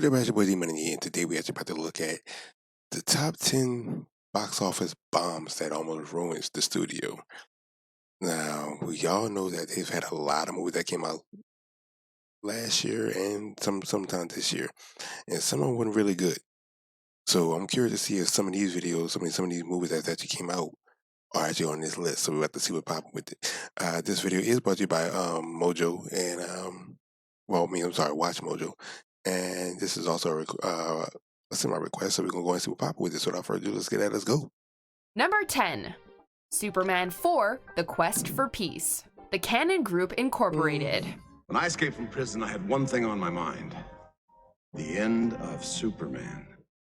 What's up, everybody? It's your boy D-Money, and today we're actually about to look at the top 10 box office bombs that almost ruins the studio. Now, we all know that they've had a lot of movies that came out last year and sometime this year, and some of them weren't really good. So I'm curious to see if some of these videos, some of these movies that actually came out are actually on this list. So we're about to see what popping with it. This video is brought to you by Mojo and I'm sorry, Watch Mojo. And this is also a semi request, so we're gonna go and see what popping with it. So without further ado, let's get at it. Let's go. Number 10. Superman 4: The Quest for Peace. The Cannon Group Incorporated. When I escaped from prison, I had one thing on my mind: the end of Superman.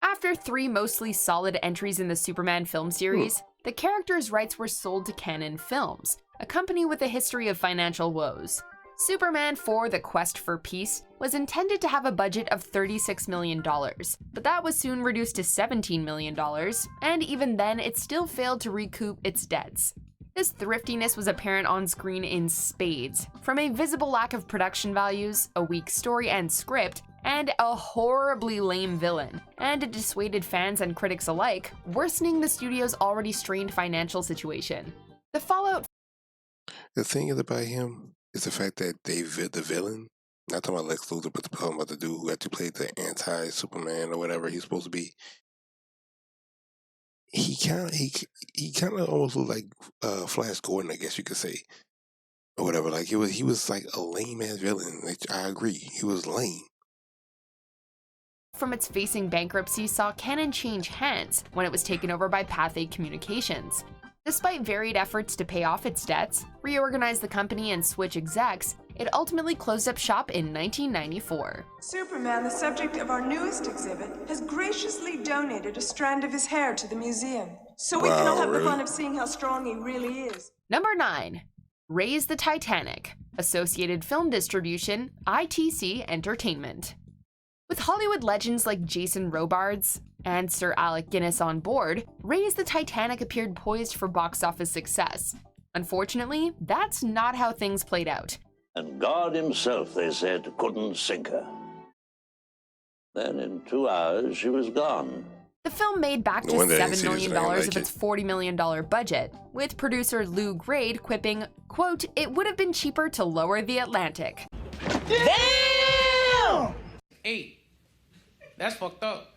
After 3 mostly solid entries in the Superman film series, the character's rights were sold to Cannon Films, a company with a history of financial woes. Superman 4: The Quest for Peace was intended to have a budget of $36 million, but that was soon reduced to $17 million, and even then it still failed to recoup its debts. This thriftiness was apparent on screen in spades, from a visible lack of production values, a weak story and script, and a horribly lame villain, and it dissuaded fans and critics alike, worsening the studio's already strained financial situation. The fallout. The thing is about him is the fact that the villain, not talking about Lex Luthor, but talking about the dude who actually played the anti-Superman or whatever he's supposed to be. He kind of almost looked like Flash Gordon, I guess you could say, or whatever. Like he was like a lame ass villain. Like, I agree, he was lame. From its facing bankruptcy saw Canon change hands when it was taken over by Pathé Communications. Despite varied efforts to pay off its debts, reorganize the company, and switch execs, it ultimately closed up shop in 1994. Superman, the subject of our newest exhibit, has graciously donated a strand of his hair to the museum, so we can all have the fun of seeing how strong he really is. Number 9. Raise the Titanic. Associated Film Distribution, ITC Entertainment. With Hollywood legends like Jason Robards and Sir Alec Guinness on board, Raise the Titanic appeared poised for box office success. Unfortunately, that's not how things played out. And God himself, they said, couldn't sink her. Then in 2 hours, she was gone. The film made back just $7 million of its $40 million budget, with producer Lou Grade quipping, quote, "It would have been cheaper to lower the Atlantic." Damn! Hey, that's fucked up.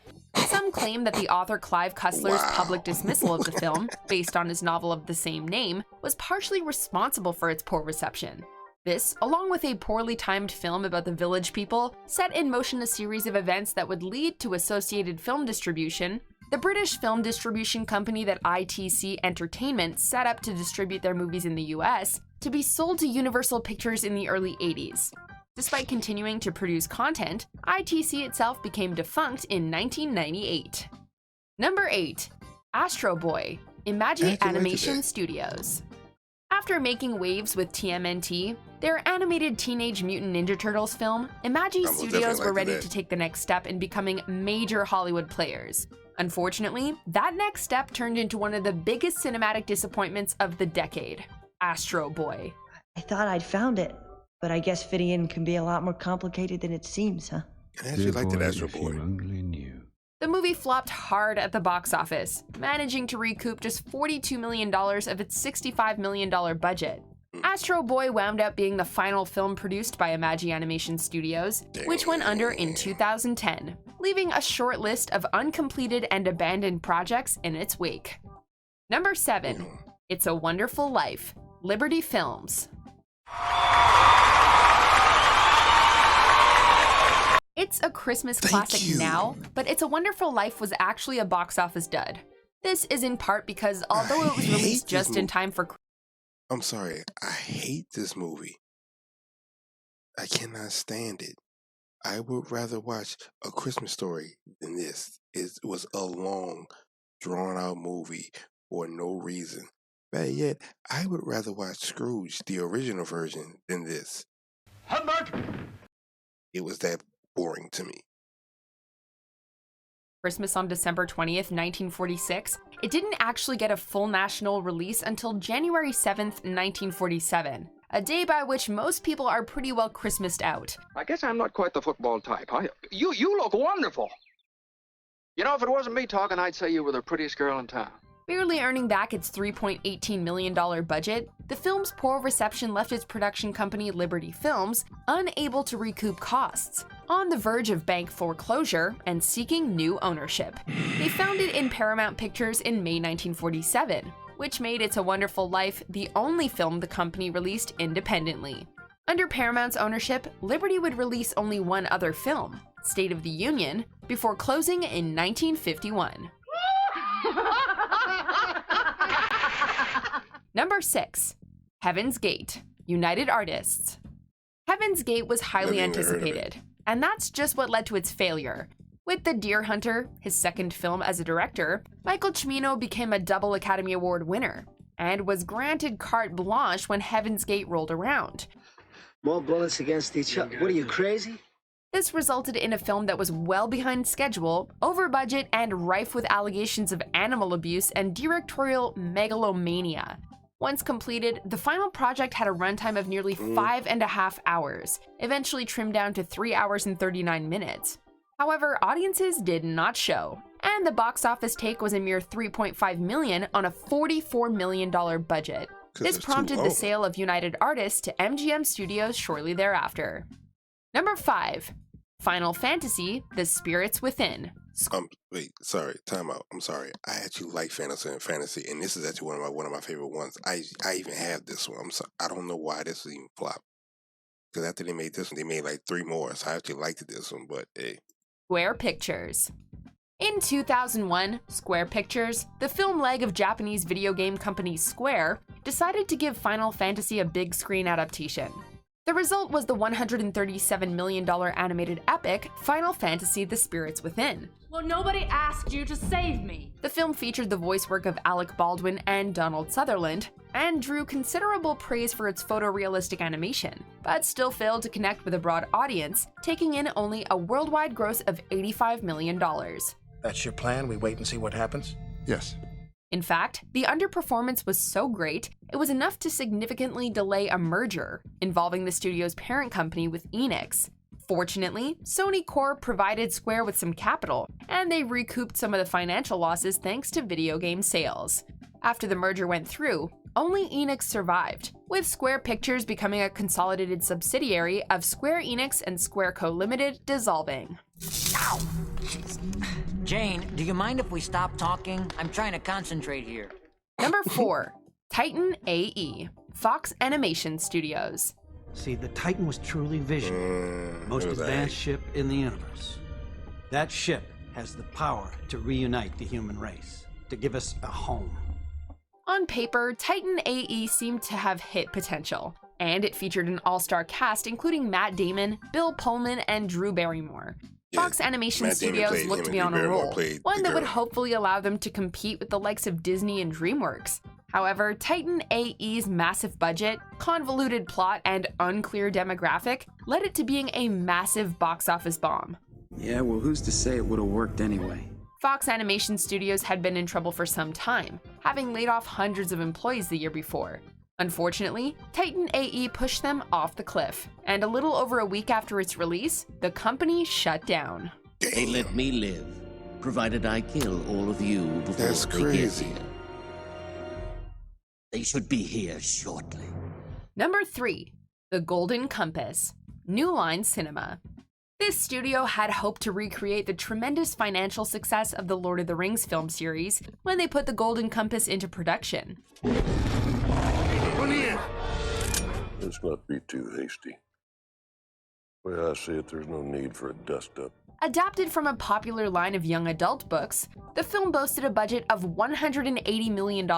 Some claim that the author Clive Cussler's public dismissal of the film, based on his novel of the same name, was partially responsible for its poor reception. This, along with a poorly timed film about the village people, set in motion a series of events that would lead to Associated Film Distribution, the British film distribution company that ITC Entertainment set up to distribute their movies in the US, to be sold to Universal Pictures in the early 80s. Despite continuing to produce content, ITC itself became defunct in 1998. Number 8. Astro Boy, Imagi Animation Studios. After making waves with TMNT, their animated Teenage Mutant Ninja Turtles film, Imagi Studios were ready to take the next step in becoming major Hollywood players. Unfortunately, that next step turned into one of the biggest cinematic disappointments of the decade, Astro Boy. I thought I'd found it, but I guess fitting in can be a lot more complicated than it seems, huh? I actually like that Astro Boy. The movie flopped hard at the box office, managing to recoup just $42 million of its $65 million budget. Astro Boy wound up being the final film produced by Imagi Animation Studios, which went under in 2010, leaving a short list of uncompleted and abandoned projects in its wake. Number 7. It's a Wonderful Life, Liberty Films. It's a Christmas classic now, but It's a Wonderful Life was actually a box office dud. This is in part because although it was released just in time for... I'm sorry, I hate this movie. I cannot stand it. I would rather watch A Christmas Story than this. It was a long, drawn-out movie for no reason. But yet, I would rather watch Scrooge, the original version, than this. Humbug! It was that boring to me. Christmas on December 20th, 1946, it didn't actually get a full national release until January 7th, 1947, a day by which most people are pretty well Christmased out. I guess I'm not quite the football type. You look wonderful. You know, if it wasn't me talking, I'd say you were the prettiest girl in town. Barely earning back its $3.18 million budget, the film's poor reception left its production company Liberty Films unable to recoup costs, on the verge of bank foreclosure and seeking new ownership. They found it in Paramount Pictures in May 1947, which made It's a Wonderful Life the only film the company released independently. Under Paramount's ownership, Liberty would release only one other film, State of the Union, before closing in 1951. Number 6. Heaven's Gate, United Artists. Heaven's Gate was highly anticipated, and that's just what led to its failure. With The Deer Hunter, his second film as a director, Michael Cimino became a double Academy Award winner, and was granted carte blanche when Heaven's Gate rolled around. More bullets against each other. What are you, crazy? This resulted in a film that was well behind schedule, over budget, and rife with allegations of animal abuse and directorial megalomania. Once completed, the final project had a runtime of nearly 5.5 hours, eventually trimmed down to 3 hours and 39 minutes. However, audiences did not show, and the box office take was a mere $3.5 million on a $44 million budget. This prompted the sale of United Artists to MGM Studios shortly thereafter. Number 5. Final Fantasy: The Spirits Within. Wait, sorry, time out. I'm sorry. I actually like fantasy, and this is actually one of my favorite ones. I even have this one. I don't know why this even flopped. Because after they made this one, they made like 3 more. So I actually liked this one, but hey. Square Pictures. In 2001, Square Pictures, the film leg of Japanese video game company Square, decided to give Final Fantasy a big screen adaptation. The result was the $137 million animated epic Final Fantasy: The Spirits Within. Well, nobody asked you to save me. The film featured the voice work of Alec Baldwin and Donald Sutherland, and drew considerable praise for its photorealistic animation, but still failed to connect with a broad audience, taking in only a worldwide gross of $85 million. That's your plan? We wait and see what happens? Yes. In fact, the underperformance was so great, it was enough to significantly delay a merger involving the studio's parent company with Enix. Fortunately, Sony Corp provided Square with some capital, and they recouped some of the financial losses thanks to video game sales. After the merger went through, only Enix survived, with Square Pictures becoming a consolidated subsidiary of Square Enix and Square Co. Limited dissolving. Ow! Jane, do you mind if we stop talking? I'm trying to concentrate here. Number 4. Titan AE, Fox Animation Studios. See, the Titan was truly Vision, most advanced ship in the universe. That ship has the power to reunite the human race, to give us a home. On paper, Titan AE seemed to have hit potential, and it featured an all-star cast including Matt Damon, Bill Pullman, and Drew Barrymore. Fox Animation Studios looked to be on a roll, one that would hopefully allow them to compete with the likes of Disney and DreamWorks. However, Titan AE's massive budget, convoluted plot, and unclear demographic led it to being a massive box office bomb. Yeah, well, who's to say it would have worked anyway? Fox Animation Studios had been in trouble for some time, having laid off hundreds of employees the year before. Unfortunately, Titan AE pushed them off the cliff, and a little over a week after its release, the company shut down. They let me live, provided I kill all of you before they get here. They should be here shortly. Number 3. The Golden Compass, New Line Cinema. This studio had hoped to recreate the tremendous financial success of the Lord of the Rings film series when they put the Golden Compass into production. Let's not be too hasty. The way I see it, there's no need for a dust-up. Adapted from a popular line of young adult books, the film boasted a budget of $180 million,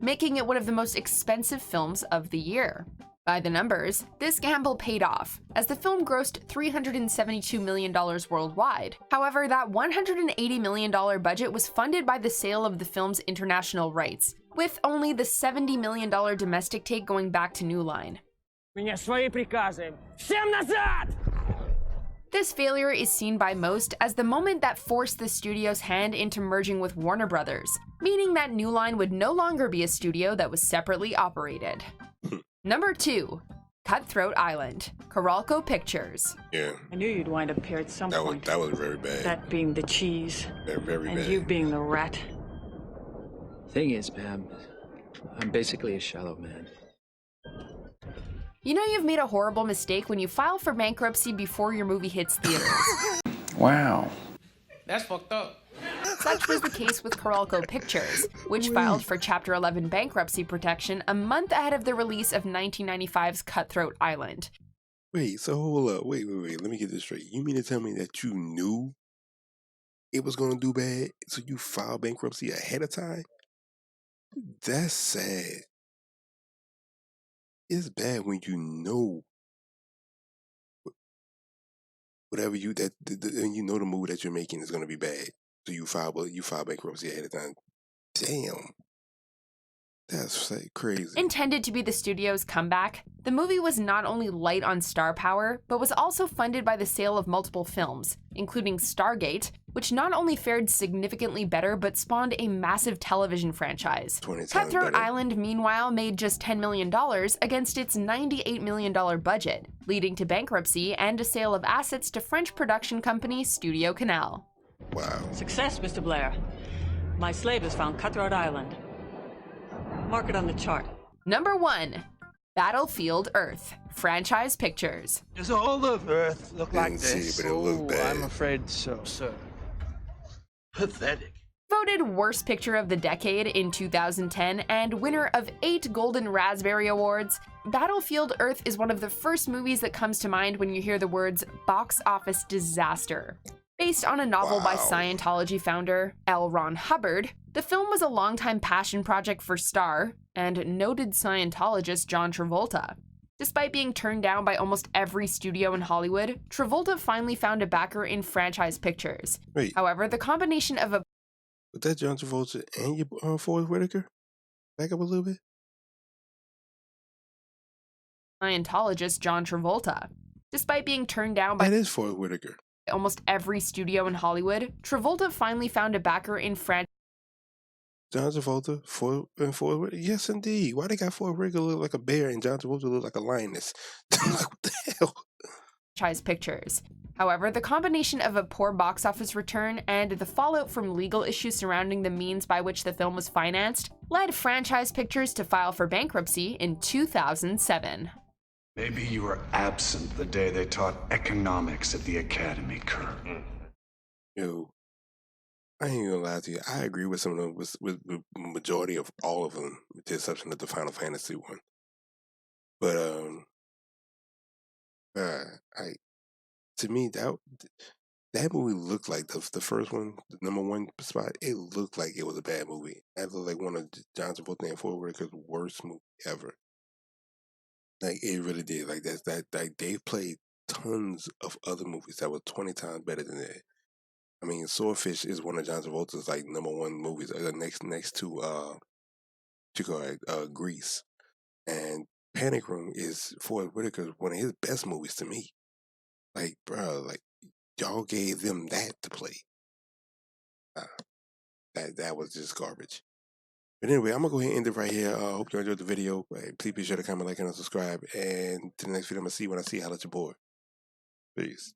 making it one of the most expensive films of the year. By the numbers, this gamble paid off, as the film grossed $372 million worldwide. However, that $180 million budget was funded by the sale of the film's international rights, with only the $70 million domestic take going back to New Line. This failure is seen by most as the moment that forced the studio's hand into merging with Warner Brothers, meaning that New Line would no longer be a studio that was separately operated. Number 2. Cutthroat Island, Coralco Pictures. Yeah. I knew you'd wind up here at some point. That was very bad. That being the cheese. Very and bad. you being the rat. Thing is, Pam, I'm basically a shallow man. You know you've made a horrible mistake when you file for bankruptcy before your movie hits theaters. Wow. That's fucked up. Such was the case with Coralco Pictures, which filed for Chapter 11 bankruptcy protection a month ahead of the release of 1995's Cutthroat Island. Wait, so hold up. Wait. Let me get this straight. You mean to tell me that you knew it was going to do bad, so you filed bankruptcy ahead of time? That's sad. It's bad when you know whatever and you know the movie that you're making is going to be bad. So you file bankruptcy ahead of time. Damn. That's crazy. Intended to be the studio's comeback, the movie was not only light on star power, but was also funded by the sale of multiple films, including Stargate, which not only fared significantly better but spawned a massive television franchise. Cutthroat Island, meanwhile, made just $10 million against its $98 million budget, leading to bankruptcy and a sale of assets to French production company Studio Canal. Wow. Success, Mr. Blair. My slave has found Cutthroat Island. Mark it on the chart. Number 1. Battlefield Earth, Franchise Pictures. Does all of Earth look like this? But it looked bad. I'm afraid so, sir. Pathetic. Voted Worst Picture of the Decade in 2010 and winner of 8 Golden Raspberry Awards, Battlefield Earth is one of the first movies that comes to mind when you hear the words box office disaster. Based on a novel by Scientology founder L. Ron Hubbard, the film was a longtime passion project for star and noted Scientologist John Travolta. Despite being turned down by almost every studio in Hollywood, Travolta finally found a backer in Franchise Pictures. Wait. However, the combination of a Was that John Travolta and your Forrest Whitaker? Back up a little bit. Scientologist John Travolta. Despite being turned down by That is Forrest Whitaker. almost every studio in Hollywood, Travolta finally found a backer in John Travolta, Forrest Whitaker. Yes, indeed. Why they got Forrest Whitaker look like a bear and John Travolta look like a lioness? Like, what the hell? Franchise Pictures. However, the combination of a poor box office return and the fallout from legal issues surrounding the means by which the film was financed led Franchise Pictures to file for bankruptcy in 2007. Maybe you were absent the day they taught economics at the academy, Kurt. Yo, I ain't gonna lie to you. I agree with some of them, with the majority of all of them, with the exception of the Final Fantasy one. But to me that movie looked like the first one, the number 1 spot. It looked like it was a bad movie. That looked like one of John Travolta and Forrest Whitaker's worst movie ever. Like, it really did. Like, like they've played tons of other movies that were 20 times better than that. I mean, Swordfish is one of John Travolta's like number 1 movies. Next to Grease, and Panic Room is Forrest Whitaker's one of his best movies to me. Like, bro, like y'all gave them that to play. That was just garbage. But anyway, I'm gonna go ahead and end it right here. Hope you enjoyed the video. Please be sure to comment, like, and subscribe. And to the next video, I'm gonna see you when I see you. Holla at your boy. Peace.